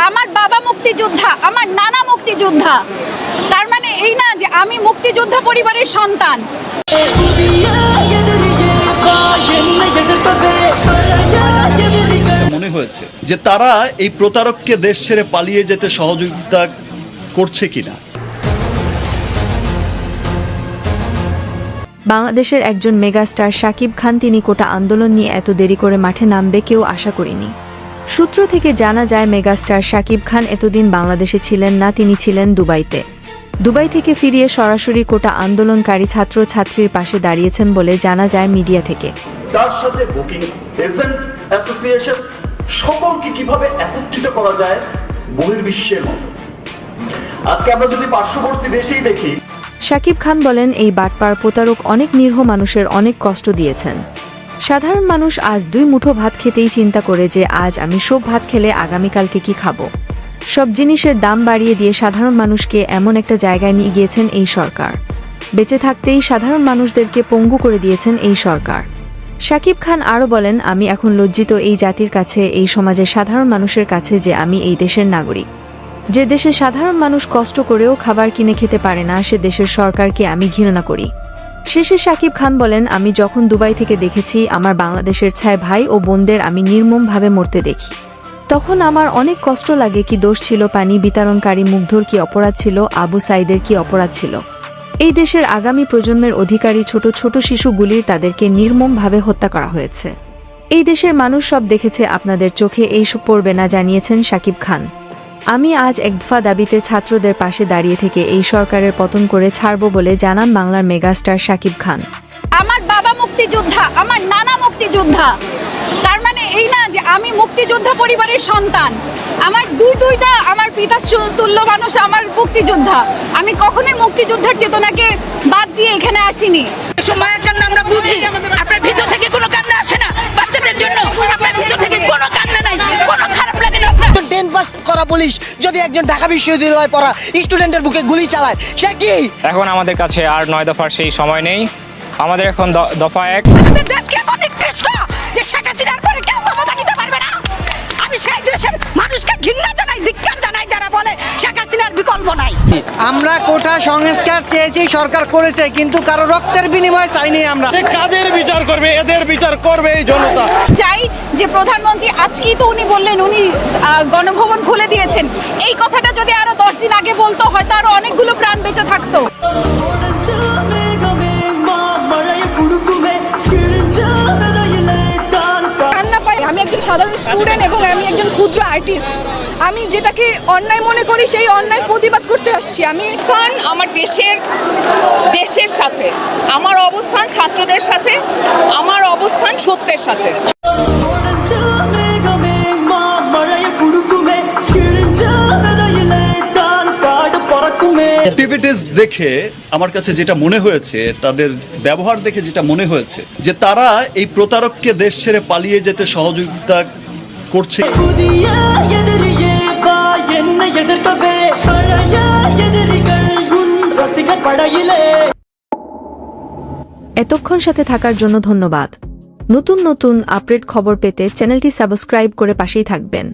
আমার বাবা মুক্তিযোদ্ধা, আমার নানা মুক্তিযোদ্ধা, তার মানে এই না যে আমি মুক্তিযোদ্ধা পরিবারের সন্তান। মনে হয়েছে যে তারা এই প্রতারককে দেশ ছেড়ে পালিয়ে যেতে সহযোগিতা করছে কিনা। বাংলাদেশের একজন মেগাস্টার শাকিব খান, তিনি কোটা আন্দোলন নিয়ে এত দেরি করে মাঠে নামবে কেউ আশা করেনি। সূত্র থেকে জানা যায় মেগাস্টার শাকিব খান এতদিন বাংলাদেশে ছিলেন না, তিনি ছিলেন দুবাইতে। দুবাই থেকে ফিরিয়ে সরাসরি কোটা আন্দোলনকারী ছাত্র ছাত্রীর পাশে দাঁড়িয়েছেন বলে জানা যায় মিডিয়া থেকে। তার সাথে বুকিং এজেন্ট অ্যাসোসিয়েশন সকলকে কিভাবে একত্রিত করা যায় বহির্বিশ্বের মতো। আজকে আমরা যদি পার্শ্ববর্তী দেশেই দেখি, শাকিব খান বলেন, এই বাটপার প্রতারক অনেক নিরীহ মানুষের অনেক কষ্ট দিয়েছেন। সাধারণ মানুষ আজ 2 মুঠো ভাত খেতেই চিন্তা করে যে আজ আমি সব ভাত খেলে আগামীকালকে কি খাবো। সব জিনিসের দাম বাড়িয়ে দিয়ে সাধারণ মানুষকে এমন একটা জায়গায় নিয়ে গিয়েছেন এই সরকার। বেঁচে থাকতেই সাধারণ মানুষদেরকে পঙ্গু করে দিয়েছেন এই সরকার। শাকিব খান আরও বলেন, আমি এখন লজ্জিত এই জাতির কাছে, এই সমাজের সাধারণ মানুষের কাছে যে আমি এই দেশের নাগরিক। যে দেশে সাধারণ মানুষ কষ্ট করেও খাবার কিনে খেতে পারে না, সে দেশের সরকারকে আমি ঘৃণা করি। শেষে শাকিব খান বলেন, আমি যখন দুবাই থেকে দেখেছি আমার বাংলাদেশের ছায় ভাই ও বোনদের আমি নির্মমভাবে মরতে দেখি, তখন আমার অনেক কষ্ট লাগে। কি দোষ ছিল পানি বিতরণকারী মুগ্ধর, কি অপরাধ ছিল আবু সাইদের, কি অপরাধ ছিল এই দেশের আগামী প্রজন্মের অধিকারী ছোট ছোট শিশুগুলির, তাদেরকে নির্মমভাবে হত্যা করা হয়েছে। এই দেশের মানুষ সব দেখেছে, আপনাদের চোখে এইসব পড়বে না, জানিয়েছেন শাকিব খান। আমি আজ এক দফা দাবিতে ছাত্রদের পাশে দাঁড়িয়ে থেকে এই সরকারের পতন করে ছাড়ব বলে জানান বাংলার মেগাস্টার শাকিব খান। আমার বাবা মুক্তিযোদ্ধা, আমার নানা মুক্তিযোদ্ধা, তার মানে এই না যে আমি মুক্তিযোদ্ধা পরিবারের সন্তান। আমার দুইটা আমার পিতা তুল্য মানুষ আমার মুক্তিযোদ্ধা। আমি কখনোই মুক্তিযোদ্ধার চেতনাকে বাদ দিয়ে এখানে আসিনি। সময় কান্না আমরা বুঝি, আপনার ভিতর থেকে কোনো কান্না আসে না বাচ্চাদের জন্য, আপনার ভিতর থেকে কোনো কান্না নাই, কোনো খারাপ লাগে না। 10 পাস করা পুলিশ যদি একজন ঢাকা বিশ্ববিদ্যালয়ে পড়া স্টুডেন্টের বুকে গুলি চালায়, সে কি? এখন আমাদের কাছে আর 9 দফার সেই সময় নেই, আমাদের এখন দফা 1। আমাদের দেশকে এত নিকৃষ্ট যে শেখ হাসিনার পরে কেউ ক্ষমতা নিতে পারবে না। আমি সেই দেশের মানুষকে ঘৃণা জানাই, ধিক্কার জানাই যারা বলে শেখ হাসিনার বিকল্প নাই। আমরা কোটা সংস্কার চেয়েছি, সরকার করেছে, কিন্তু কারো রক্তের বিনিময়ে চাইনি আমরা। কাদের বিচার করবে? এদের বিচার করবে এই জনতা। চাই যে প্রধানমন্ত্রী আজকেই তো উনি বললেন উনি গণভবন খুলে দিয়েছেন, এই কথাটা যদি আরো 10 দিন আগে বলতো হয়তো আরো অনেকগুলো প্রাণ বেঁচে থাকতো। আমি একজন সাধারণ স্টুডেন্ট এবং আমি একজন ক্ষুদ্র আর্টিস্ট। আমি যেটাকে অন্যায় মনে করি সেই অন্যায় প্রতিবাদ করতে আসছি। আমি অবস্থান আমার দেশের সাথে, আমার অবস্থান ছাত্রদের সাথে, আমার অবস্থান সত্যের সাথে। অ্যাক্টিভিটিস দেখে আমার কাছে যেটা মনে হয়েছে, তাদের ব্যবহার দেখে যেটা মনে হয়েছে, যে তারা এই প্রতারককে দেশ ছেড়ে পালিয়ে যেতে সহযোগিতা করছে। এতক্ষণ সাথে থাকার জন্য ধন্যবাদ। নতুন নতুন আপডেট খবর পেতে চ্যানেলটি সাবস্ক্রাইব করে পাশেই থাকবেন।